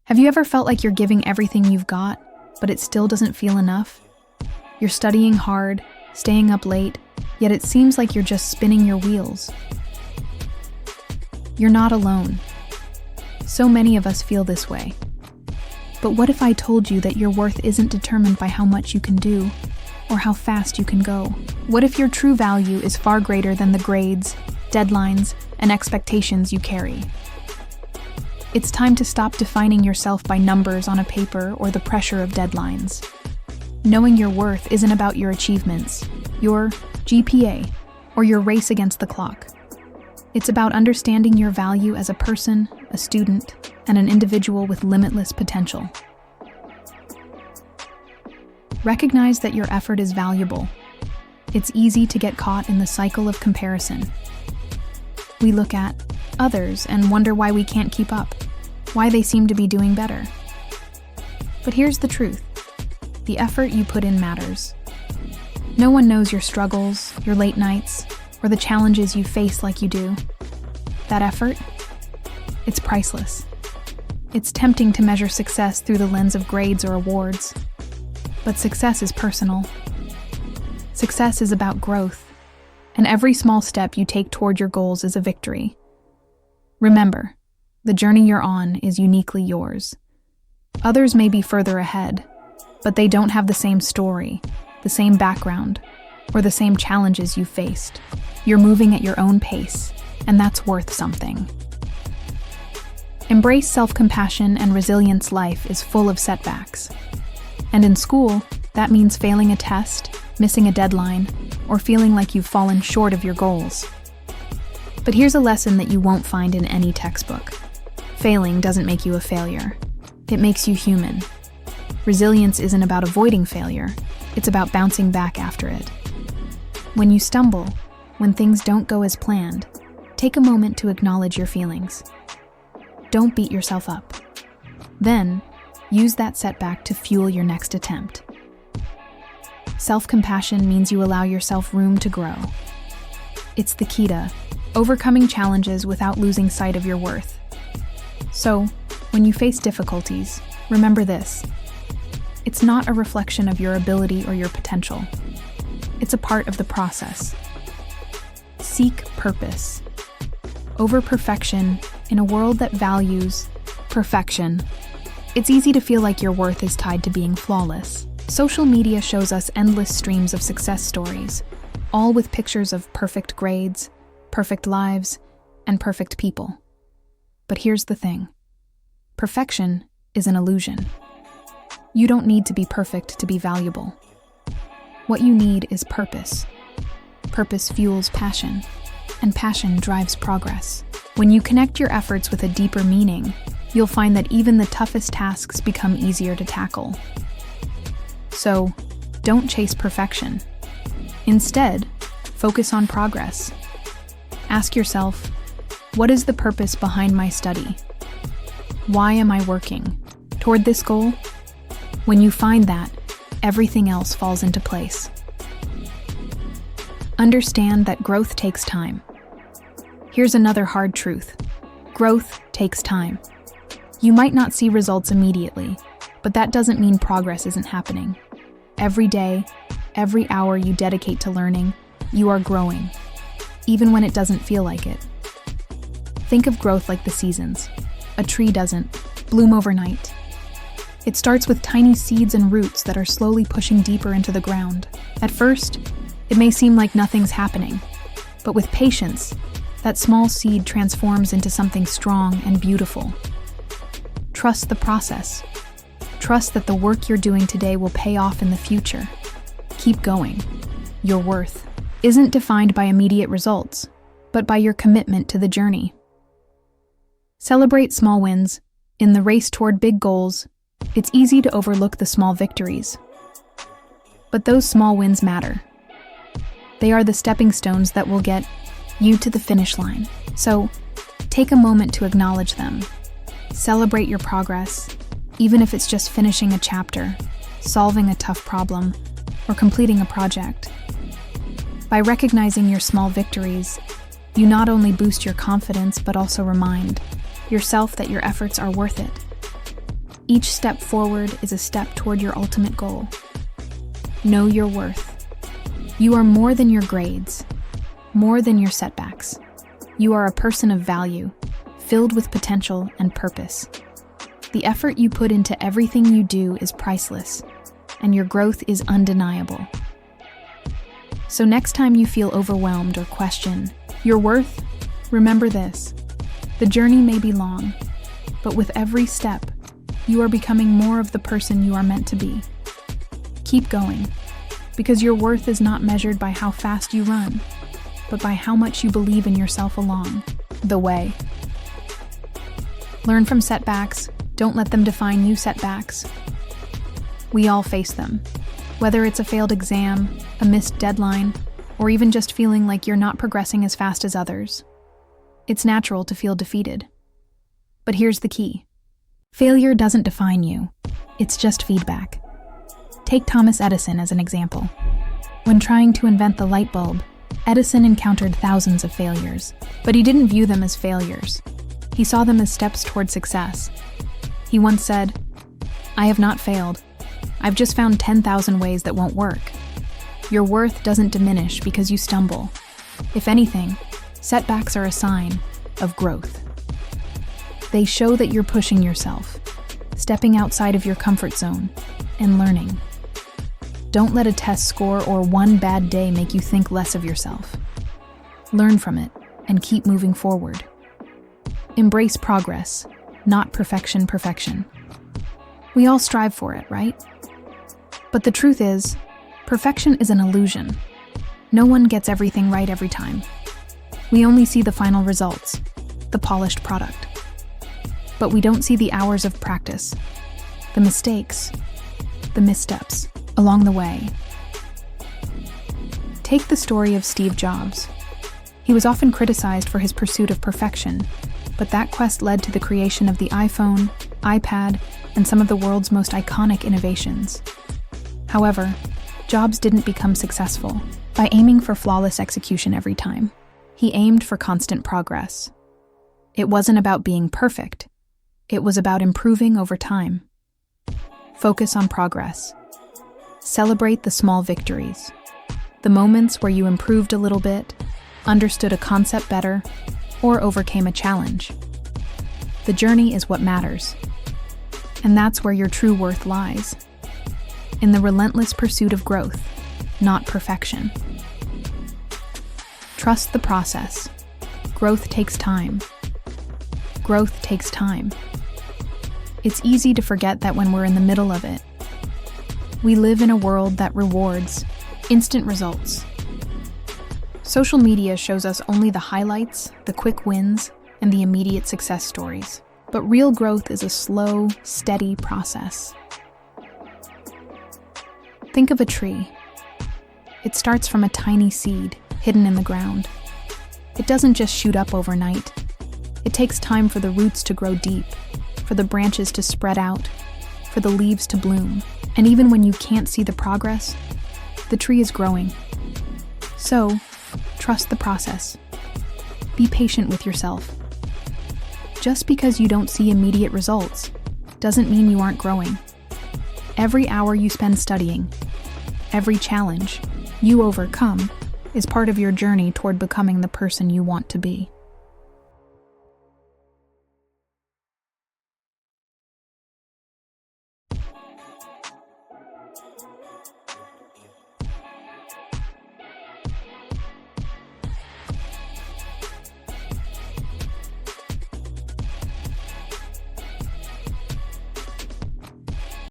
Have you ever felt like you're giving everything you've got, but it still doesn't feel enough? You're studying hard, staying up late, yet it seems like you're just spinning your wheels. You're not alone. So many of us feel this way. But what if I told you that your worth isn't determined by how much you can do, or how fast you can go? What if your true value is far greater than the grades, deadlines, and expectations you carry? It's time to stop defining yourself by numbers on a paper or the pressure of deadlines. Knowing your worth isn't about your achievements, your GPA, or your race against the clock. It's about understanding your value as a person, a student, and an individual with limitless potential. Recognize that your effort is valuable. It's easy to get caught in the cycle of comparison. We look at others and wonder why we can't keep up, why they seem to be doing better. But here's the truth. The effort you put in matters. No one knows your struggles, your late nights, or the challenges you face like you do. That effort, it's priceless. It's tempting to measure success through the lens of grades or awards. But success is personal. Success is about growth, and every small step you take toward your goals is a victory. Remember, the journey you're on is uniquely yours. Others may be further ahead, but they don't have the same story, the same background, or the same challenges you've faced. You're moving at your own pace, and that's worth something. Embrace self-compassion and resilience. Life is full of setbacks. And in school, that means failing a test, missing a deadline, or feeling like you've fallen short of your goals. But here's a lesson that you won't find in any textbook. Failing doesn't make you a failure. It makes you human. Resilience isn't about avoiding failure. It's about bouncing back after it. When you stumble, when things don't go as planned, take a moment to acknowledge your feelings. Don't beat yourself up. Then, use that setback to fuel your next attempt. Self-compassion means you allow yourself room to grow. It's the key to overcoming challenges without losing sight of your worth. So, when you face difficulties, remember this. It's not a reflection of your ability or your potential. It's a part of the process. Seek purpose. Over perfection, in a world that values perfection, it's easy to feel like your worth is tied to being flawless. Social media shows us endless streams of success stories, all with pictures of perfect grades, perfect lives, and perfect people. But here's the thing. Perfection is an illusion. You don't need to be perfect to be valuable. What you need is purpose. Purpose fuels passion, and passion drives progress. When you connect your efforts with a deeper meaning, you'll find that even the toughest tasks become easier to tackle. So, don't chase perfection. Instead, focus on progress. Ask yourself, what is the purpose behind my study? Why am I working toward this goal? When you find that, everything else falls into place. Understand that growth takes time. Here's another hard truth. Growth takes time. You might not see results immediately, but that doesn't mean progress isn't happening. Every day, every hour you dedicate to learning, you are growing, even when it doesn't feel like it. Think of growth like the seasons. A tree doesn't bloom overnight. It starts with tiny seeds and roots that are slowly pushing deeper into the ground. At first, it may seem like nothing's happening, but with patience, that small seed transforms into something strong and beautiful. Trust the process. Trust that the work you're doing today will pay off in the future. Keep going. Your worth isn't defined by immediate results, but by your commitment to the journey. Celebrate small wins. In the race toward big goals, it's easy to overlook the small victories. But those small wins matter. They are the stepping stones that will get you to the finish line. So, take a moment to acknowledge them. Celebrate your progress, even if it's just finishing a chapter, solving a tough problem, or completing a project. By recognizing your small victories, you not only boost your confidence but also remind yourself that your efforts are worth it. Each step forward is a step toward your ultimate goal. Know your worth. You are more than your grades, more than your setbacks. You are a person of value, filled with potential and purpose. The effort you put into everything you do is priceless, and your growth is undeniable. So next time you feel overwhelmed or question your worth, remember this. The journey may be long, but with every step, you are becoming more of the person you are meant to be. Keep going, because your worth is not measured by how fast you run, but by how much you believe in yourself along the way. Learn from setbacks. Don't let them define you. Setbacks. We all face them. Whether it's a failed exam, a missed deadline, or even just feeling like you're not progressing as fast as others. It's natural to feel defeated. But here's the key. Failure doesn't define you. It's just feedback. Take Thomas Edison as an example. When trying to invent the light bulb, Edison encountered thousands of failures, but he didn't view them as failures. He saw them as steps toward success. He once said, "I have not failed. I've just found 10,000 ways that won't work." Your worth doesn't diminish because you stumble. If anything, setbacks are a sign of growth. They show that you're pushing yourself, stepping outside of your comfort zone, and learning. Don't let a test score or one bad day make you think less of yourself. Learn from it and keep moving forward. Embrace progress, not perfection. We all strive for it, right? But the truth is, perfection is an illusion. No one gets everything right every time. We only see the final results, the polished product. But we don't see the hours of practice, the mistakes, the missteps along the way. Take the story of Steve Jobs. He was often criticized for his pursuit of perfection, but that quest led to the creation of the iPhone, iPad, and some of the world's most iconic innovations. However, Jobs didn't become successful by aiming for flawless execution every time. He aimed for constant progress. It wasn't about being perfect. It was about improving over time. Focus on progress. Celebrate the small victories. The moments where you improved a little bit, understood a concept better, or overcame a challenge. The journey is what matters. And that's where your true worth lies. In the relentless pursuit of growth, not perfection. Trust the process. Growth takes time. Growth takes time. It's easy to forget that when we're in the middle of it. We live in a world that rewards instant results. Social media shows us only the highlights, the quick wins, and the immediate success stories. But real growth is a slow, steady process. Think of a tree. It starts from a tiny seed hidden in the ground. It doesn't just shoot up overnight. It takes time for the roots to grow deep, for the branches to spread out, for the leaves to bloom. And even when you can't see the progress, the tree is growing. So, trust the process. Be patient with yourself. Just because you don't see immediate results doesn't mean you aren't growing. Every hour you spend studying, every challenge you overcome is part of your journey toward becoming the person you want to be.